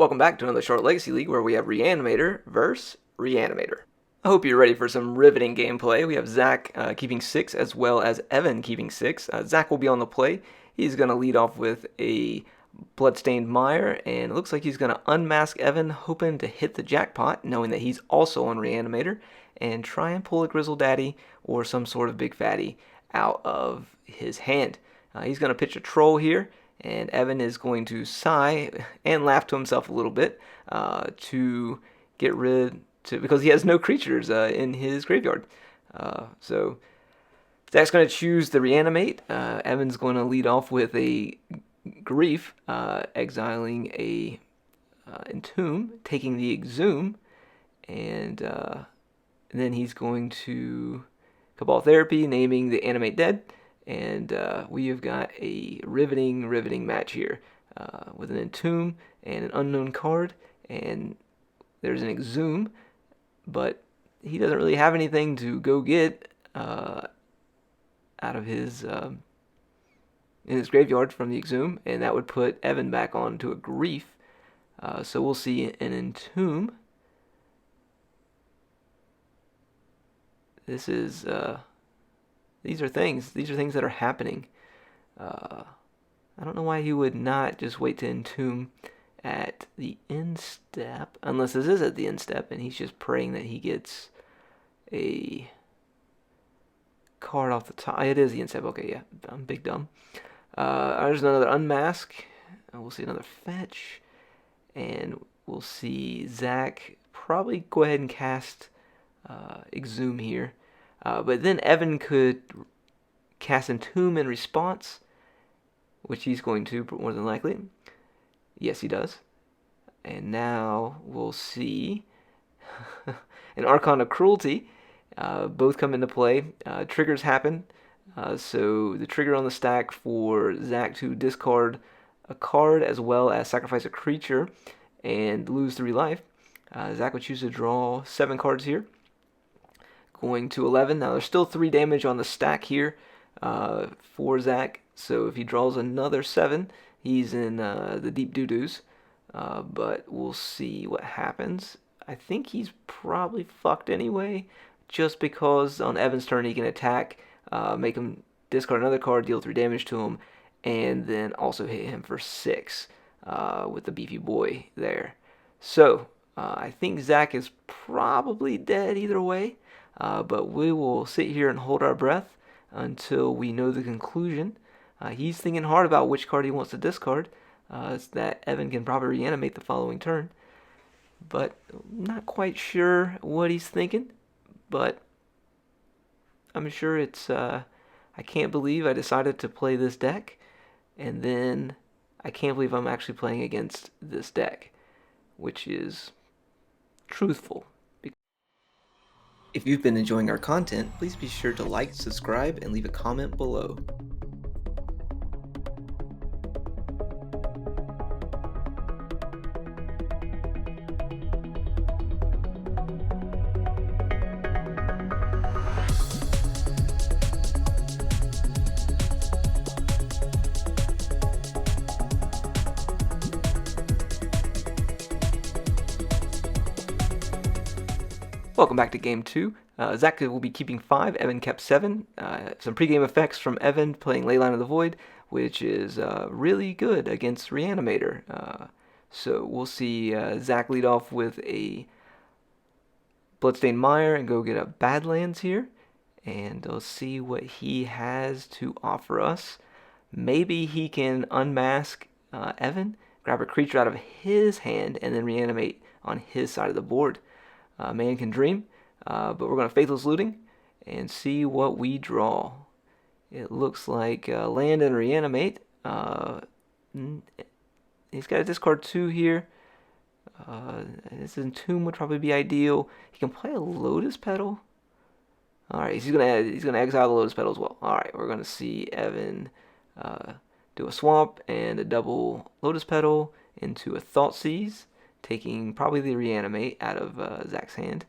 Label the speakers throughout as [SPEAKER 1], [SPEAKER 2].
[SPEAKER 1] Welcome back to another short Legacy League where we have Reanimator versus Reanimator. I hope you're ready for some riveting gameplay. We have Zack keeping 6 as well as Evan keeping 6. Zack will be on the play. He's going to lead off with a Bloodstained Mire, and it looks like he's going to unmask Evan, hoping to hit the jackpot, knowing that he's also on Reanimator, and try and pull a Grizzle Daddy or some sort of big fatty out of his hand. He's going to pitch a Troll here, and Evan is going to sigh and laugh to himself a little bit to get rid because he has no creatures in his graveyard. So Zack's going to choose the Reanimate. Evan's going to lead off with a Grief, exiling a Entomb, taking the Exhume, and then he's going to Cabal Therapy, naming the Animate Dead. And we have got a riveting match here with an Entomb and an unknown card, and there's an Exhume, but he doesn't really have anything to go get out of his in his graveyard from the Exhume, and that would put Evan back onto a Grief. So we'll see an Entomb. This is these are things that are happening. I don't know why he would not just wait to Entomb at the end step, unless this is at the end step and he's just praying that he gets a card off the top. It is the end step. Okay, yeah, I'm big dumb. There's another Unmask. We'll see another Fetch, and we'll see Zack probably go ahead and cast Exhume here. But then Evan could cast Entomb in response, which he's going to, more than likely. Yes, he does. And now we'll see an Archon of Cruelty. Both come into play. Triggers happen. So the trigger on the stack for Zack to discard a card as well as sacrifice a creature and lose 3 life. Zack would choose to draw 7 cards here. Going to 11. Now there's still 3 damage on the stack here for Zack. So if he draws another 7, he's in the deep doo-doos. But we'll see what happens. I think he's probably fucked anyway, just because on Evan's turn he can attack, make him discard another card, deal 3 damage to him, and then also hit him for 6 with the beefy boy there. So I think Zack is probably dead either way. But we will sit here and hold our breath until we know the conclusion. He's thinking hard about which card he wants to discard, so that Evan can probably reanimate the following turn. But not quite sure what he's thinking. But I'm sure it's, I can't believe I decided to play this deck. And then I can't believe I'm actually playing against this deck, which is truthful. If you've been enjoying our content, please be sure to like, subscribe, and leave a comment below. Welcome back to Game 2. Zack will be keeping 5, Evan kept 7. Some pregame effects from Evan playing Leyline of the Void, which is really good against Reanimator. So we'll see Zack lead off with a Bloodstained Mire and go get a Badlands here. And we'll see what he has to offer us. Maybe he can unmask Evan, grab a creature out of his hand, and then reanimate on his side of the board. Man can dream, but we're going to Faithless Looting and see what we draw. It looks like land and reanimate. He's got to discard 2 here. This Entomb would probably be ideal. He can play a Lotus Petal. All right, he's gonna exile the Lotus Petal as well. All right, we're gonna see Evan do a swamp and a double Lotus Petal into a Thoughtseize, taking probably the Reanimate out of Zack's hand.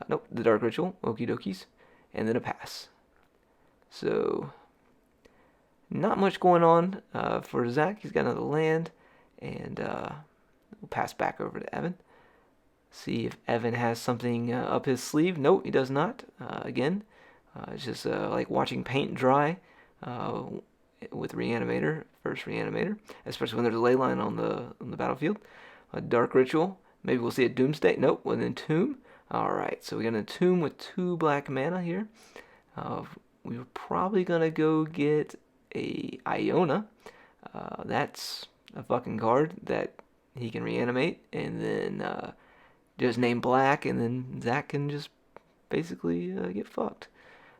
[SPEAKER 1] Nope, the Dark Ritual, okie dokies, and then a pass. So, not much going on for Zack. He's got another land, and We'll pass back over to Evan. See if Evan has something up his sleeve. Nope, he does not. Again, it's just like watching paint dry with Reanimator, first Reanimator, especially when there's a ley line on the battlefield. A Dark Ritual. Maybe we'll see a Doomsday. Nope, with an Entomb. Alright, so we got an Entomb with 2 black mana here. We're probably going to go get a Iona. That's a fucking card that he can reanimate, and then just name black, and then Zack can just basically get fucked.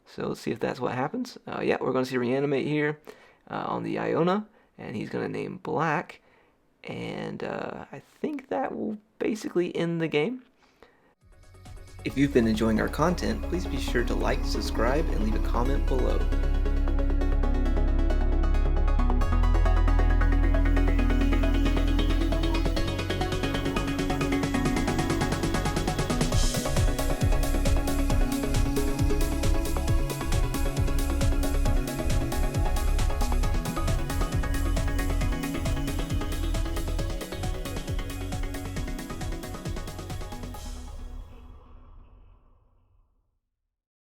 [SPEAKER 1] So let's see if that's what happens. Yeah, we're going to see reanimate here on the Iona, and he's going to name black, and I think that will basically end the game. If you've been enjoying our content, please be sure to like, subscribe, and leave a comment below.